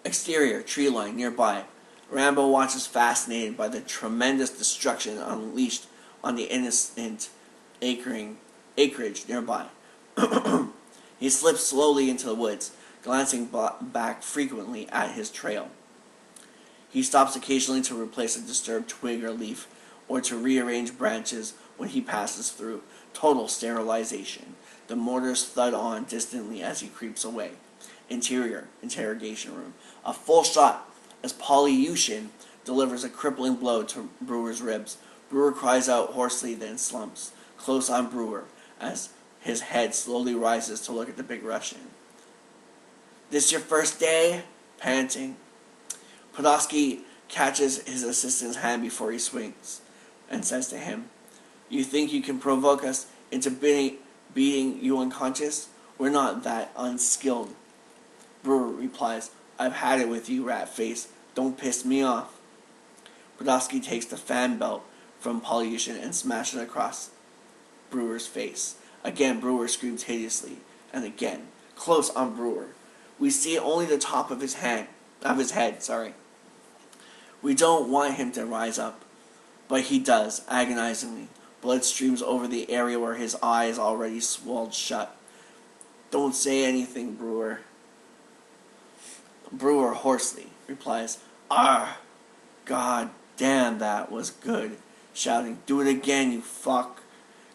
Exterior, tree line nearby. Rambo watches fascinated by the tremendous destruction unleashed on the innocent acreage nearby. He slips slowly into the woods, glancing back frequently at his trail. He stops occasionally to replace a disturbed twig or leaf, or to rearrange branches when he passes through. Total sterilization. The mortars thud on distantly as he creeps away. Interior, interrogation room. A full shot as Polyushin delivers a crippling blow to Brewer's ribs. Brewer cries out hoarsely, then slumps, close on Brewer, as his head slowly rises to look at the big Russian. "This your first day?" Panting. Podolsky catches his assistant's hand before he swings, and says to him, "You think you can provoke us into beating you unconscious? We're not that unskilled." Brewer replies, "I've had it with you, rat face. Don't piss me off." Podolsky takes the fan belt from Polyushin and smashes it across Brewer's face. Again, Brewer screams hideously, and again, close on Brewer. We see only the top of his head. We don't want him to rise up, but he does, agonizingly. Blood streams over the area where his eye is already swelled shut. "Don't say anything, Brewer." Brewer hoarsely replies, "Ah, God damn, that was good," shouting, "Do it again, you fuck.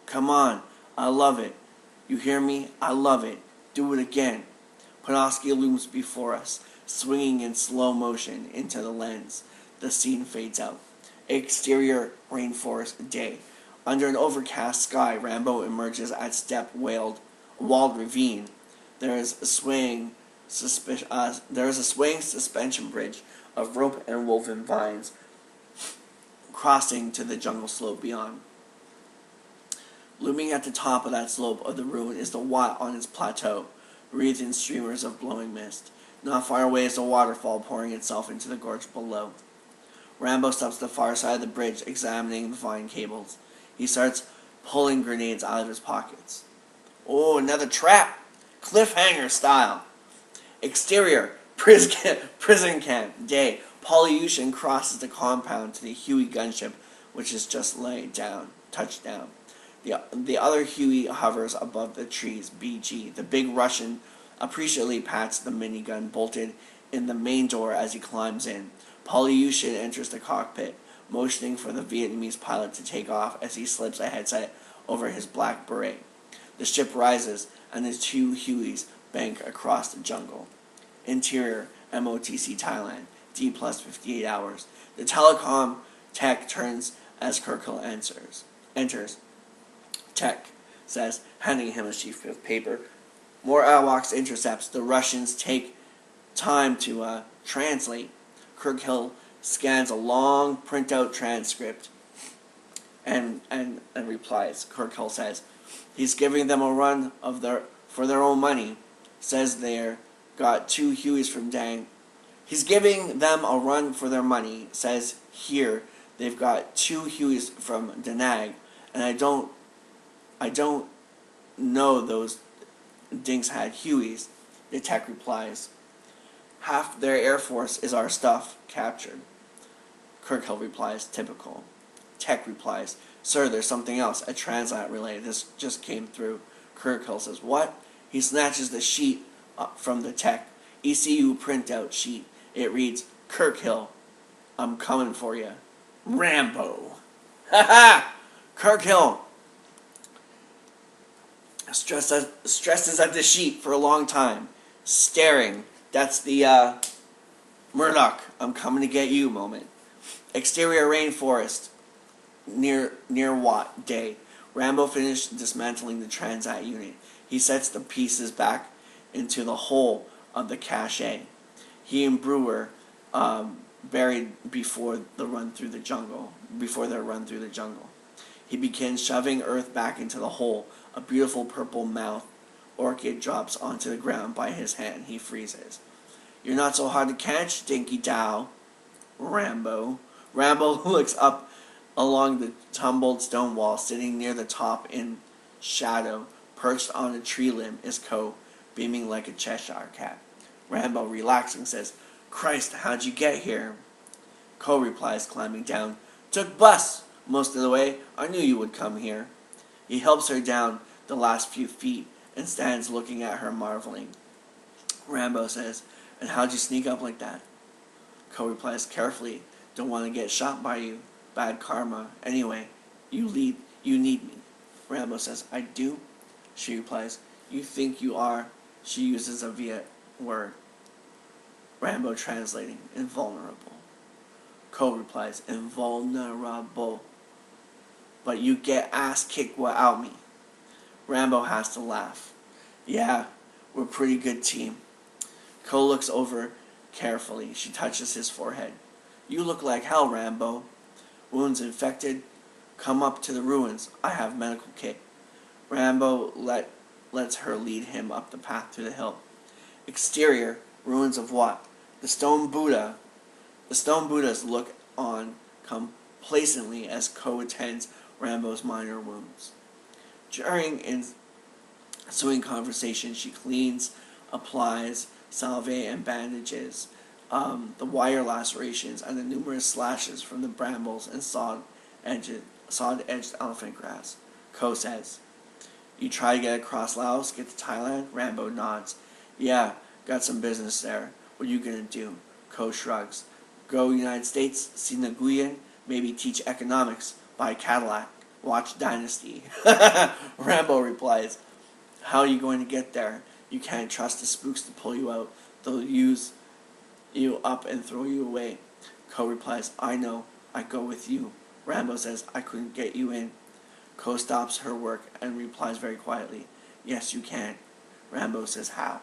Come on, I love it. You hear me? I love it. Do it again." Podolsky looms before us, swinging in slow motion into the lens. The scene fades out. Exterior rainforest day. Under an overcast sky, Rambo emerges at walled ravine. There is a swaying suspension bridge of rope and woven vines crossing to the jungle slope beyond. Looming at the top of that slope of the ruin is the Wat on its plateau, wreathed in streamers of blowing mist. Not far away is the waterfall pouring itself into the gorge below. Rambo stops the far side of the bridge, examining the vine cables. He starts pulling grenades out of his pockets. "Oh, another trap! Cliffhanger style!" Exterior, prison camp, day. Polyushin crosses the compound to the Huey gunship, which is just touched down. The other Huey hovers above the trees, BG. The big Russian appreciatively pats the minigun bolted in the main door as he climbs in. Polyushin enters the cockpit, motioning for the Vietnamese pilot to take off as he slips a headset over his black beret. The ship rises, and the two Hueys bank across the jungle. Interior, MOTC Thailand, D plus 58 hours. The telecom tech turns as Kirkhill enters. Tech says, handing him a sheaf of paper. More AWACS intercepts. The Russians take time to translate. Kirkhill scans a long printout transcript and replies. Kirkhill says, "He's giving them a run for their own money. Says they're got two Hueys from Dang. He's giving them a run for their money. Says here they've got two Hueys from Da Nang, and I don't know those dinks had Hueys." The tech replies, "Half their air force is our stuff captured." Kirkhill replies, "Typical." Tech replies, "Sir, there's something else. A translate relay. This just came through." Kirkhill says, "What?" He snatches the sheet from the tech. ECU printout sheet. It reads, "Kirkhill, I'm coming for you. Rambo." Ha ha! Kirkhill stresses at the sheet for a long time, staring. That's the Murdoch, "I'm coming to get you" moment. Exterior rainforest near Wat day. Rambo finished dismantling the Transat unit. He sets the pieces back into the hole of the cache. He and Brewer buried before their run through the jungle. He begins shoving earth back into the hole. A beautiful purple mouth orchid drops onto the ground by his hand. He freezes. "You're not so hard to catch, Dinky Dow." Rambo looks up along the tumbled stone wall. Sitting near the top in shadow, perched on a tree limb, is Co, beaming like a Cheshire cat. Rambo, relaxing, says, Christ, how'd you get here? Ko replies, climbing down. Took bus most of the way. I knew you would come here. He helps her down the last few feet and stands looking at her, marveling. Rambo says, and how'd you sneak up like that? Ko replies, carefully. Don't want to get shot by you. Bad karma. Anyway, you need me. Rambo says, I do? She replies, you think you are? She uses a Viet word. Rambo translating, invulnerable. Ko replies, invulnerable. But you get ass kicked without me. Rambo has to laugh. Yeah, we're a pretty good team. Ko looks over carefully. She touches his forehead. You look like hell, Rambo. Wounds infected? Come up to the ruins. I have medical kit. Rambo lets her lead him up the path to the hill. Exterior, ruins of what? The stone Buddha. The stone Buddhas look on complacently as Ko attends Rambo's minor wounds. During ensuing conversation, she cleans, applies salve and bandages the wire lacerations and the numerous slashes from the brambles and sod-edged elephant grass. Ko says, you try to get across Laos, get to Thailand? Rambo nods. Yeah, got some business there. What are you gonna do? Ko shrugs. Go United States, see Nguyen, maybe teach economics, buy a Cadillac, watch Dynasty. Rambo replies, how are you going to get there? You can't trust the spooks to pull you out. They'll use you up and throw you away. Ko replies, I know. I go with you. Rambo says, I couldn't get you in. Ko stops her work and replies very quietly, yes, you can. Rambo says, how?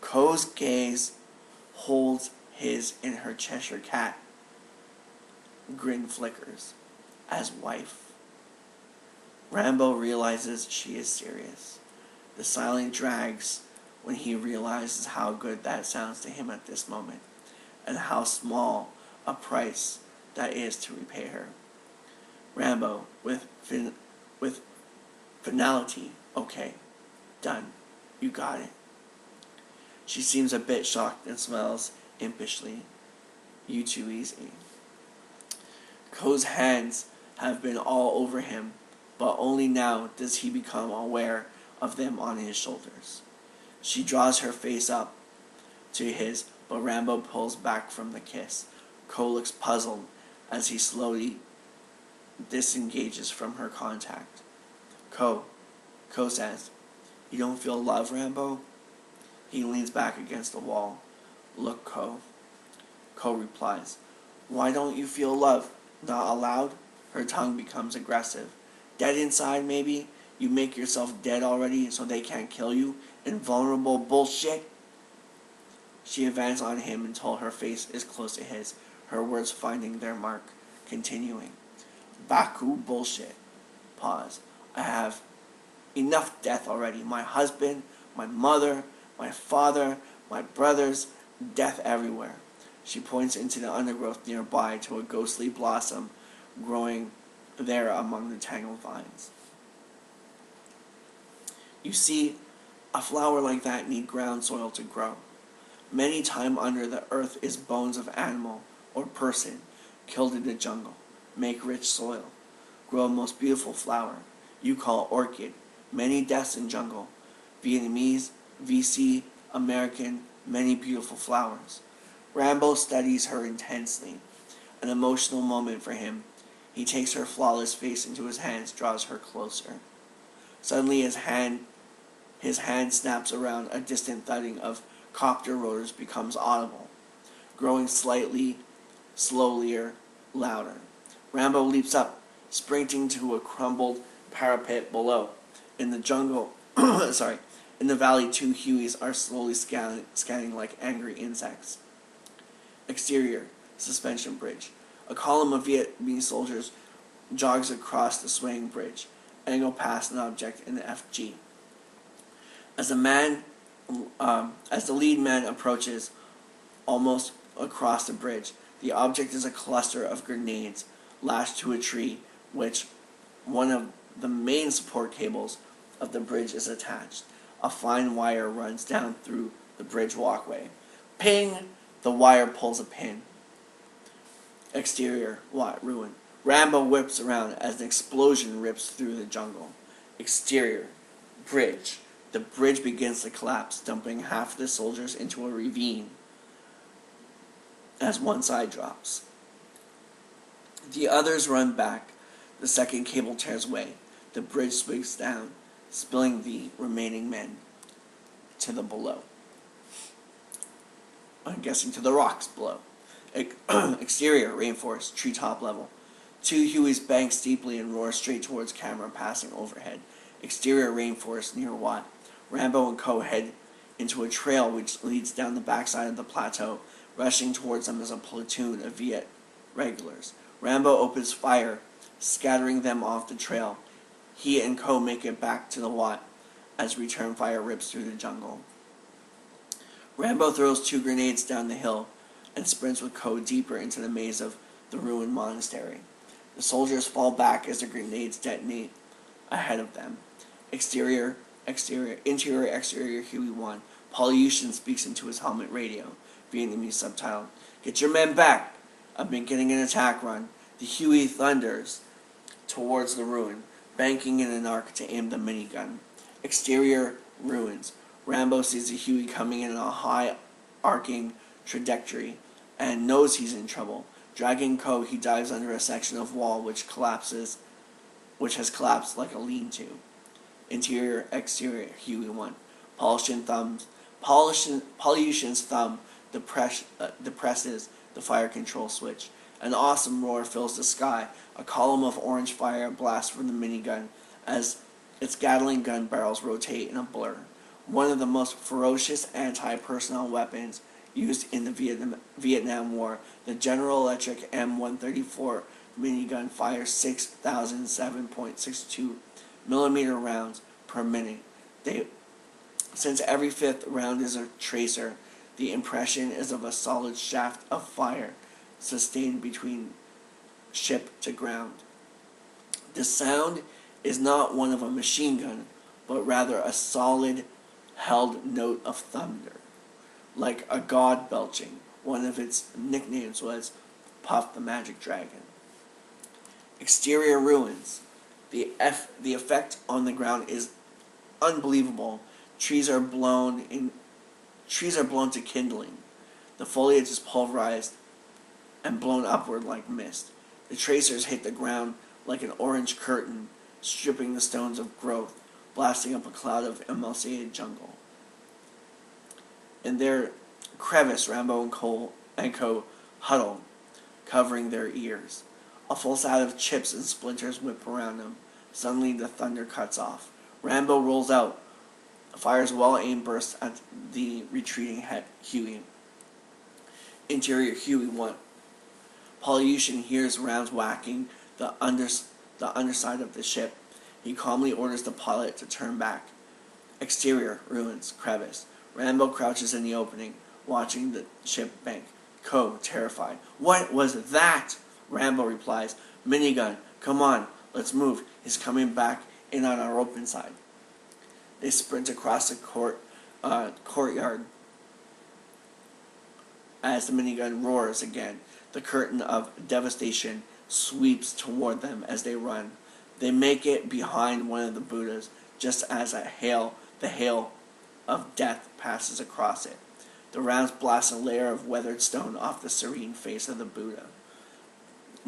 Ko's gaze holds his in her Cheshire cat. Grin flickers. As wife. Rambo realizes she is serious. The silence drags when he realizes how good that sounds to him at this moment, and how small a price that is to repay her. Rambo, with finality, okay, done, you got it. She seems a bit shocked and smiles impishly. You too easy. Ko's hands have been all over him, but only now does he become aware of them on his shoulders. She draws her face up to his, but Rambo pulls back from the kiss. Ko looks puzzled as he slowly disengages from her contact. Ko says, you don't feel love, Rambo? He leans back against the wall. Look, Ko. Ko replies, why don't you feel love? Not allowed? Her tongue becomes aggressive. Dead inside, maybe? You make yourself dead already so they can't kill you? Invulnerable bullshit? She advances on him until her face is close to his, her words finding their mark, continuing. Baku bullshit. Pause. I have enough death already. My husband, my mother, my father, my brothers, death everywhere. She points into the undergrowth nearby to a ghostly blossom growing there among the tangled vines. You see, a flower like that need ground soil to grow. Many time under the earth is bones of animal or person killed in the jungle. Make rich soil. Grow a most beautiful flower. You call orchid. Many deaths in jungle. Vietnamese, VC, American, many beautiful flowers. Rambo studies her intensely. An emotional moment for him. He takes her flawless face into his hands, draws her closer. Suddenly his hand snaps around. A distant thudding of copter rotors becomes audible, growing slowly louder. Rambo leaps up, sprinting to a crumbled parapet below. In the jungle, in the valley, two Hueys are slowly scanning like angry insects. Exterior, suspension bridge. A column of Vietnamese soldiers jogs across the swaying bridge, angle past an object in the FG. As the lead man approaches almost across the bridge, the object is a cluster of grenades lashed to a tree, which one of the main support cables of the bridge is attached. A fine wire runs down through the bridge walkway. Ping! The wire pulls a pin. Exterior, ruin. Rambo whips around as an explosion rips through the jungle. Exterior, bridge. The bridge begins to collapse, dumping half the soldiers into a ravine as one side drops. The others run back. The second cable tears away. The bridge swigs down, spilling the remaining men to the below. I'm guessing to the rocks below. Exterior, rainforest, treetop level. Two Hueys bank steeply and roar straight towards camera passing overhead. Exterior, rainforest near Watt. Rambo and Co. head into a trail which leads down the backside of the plateau. Rushing towards them is a platoon of Viet regulars. Rambo opens fire, scattering them off the trail. He and Co. make it back to the Watt as return fire rips through the jungle. Rambo throws 2 grenades down the hill and sprints with Co. deeper into the maze of the ruined monastery. The soldiers fall back as the grenades detonate ahead of them. Interior, exterior, Huey 1. Polyushin speaks into his helmet radio. Vietnamese subtitle. Get your men back! I've been getting an attack run. The Huey thunders towards the ruin, banking in an arc to aim the minigun. Exterior, ruins. Rambo sees the Huey coming in a high arcing trajectory and knows he's in trouble. Dragging Co., he dives under a section of wall which has collapsed like a lean-to. Interior, exterior, Huey 1. Polyushin's thumb depresses the fire control switch. An awesome roar fills the sky. A column of orange fire blasts from the minigun as its Gatling gun barrels rotate in a blur. One of the most ferocious anti-personnel weapons used in the Vietnam War, the General Electric M134 minigun fires 6,007.62 millimeter rounds per minute. Since every 5th round is a tracer, the impression is of a solid shaft of fire sustained between ship to ground. The sound is not one of a machine gun, but rather a solid, held note of thunder, like a god belching. One of its nicknames was Puff the Magic Dragon. Exterior ruins. The effect on the ground is unbelievable. Trees are blown to kindling. The foliage is pulverized and blown upward like mist. The tracers hit the ground like an orange curtain, stripping the stones of growth, blasting up a cloud of emulsified jungle. In their crevice, Rambo and Co. huddle, covering their ears. A full side of chips and splinters whip around them. Suddenly the thunder cuts off. Rambo rolls out, fires well-aimed bursts at the retreating Huey. Interior, Huey 1. Polyushin hears rounds whacking the underside of the ship. He calmly orders the pilot to turn back. Exterior, ruins, crevice. Rambo crouches in the opening, watching the ship bank. Co, terrified. What was that? Rambo replies, minigun. Come on, let's move. He's coming back in on our open side. They sprint across the courtyard as the minigun roars again. The curtain of devastation sweeps toward them as they run. They make it behind one of the Buddhas just as the hail of death passes across it. The rounds blast a layer of weathered stone off the serene face of the Buddha.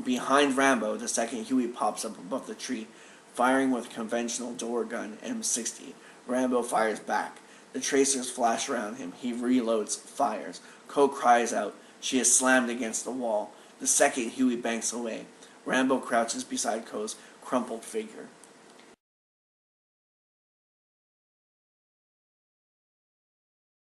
Behind Rambo, the second Huey pops up above the tree, firing with a conventional door gun M60. Rambo fires back. The tracers flash around him. He reloads, fires. Co cries out. She is slammed against the wall. The second Huey banks away. Rambo crouches beside Co's crumpled figure.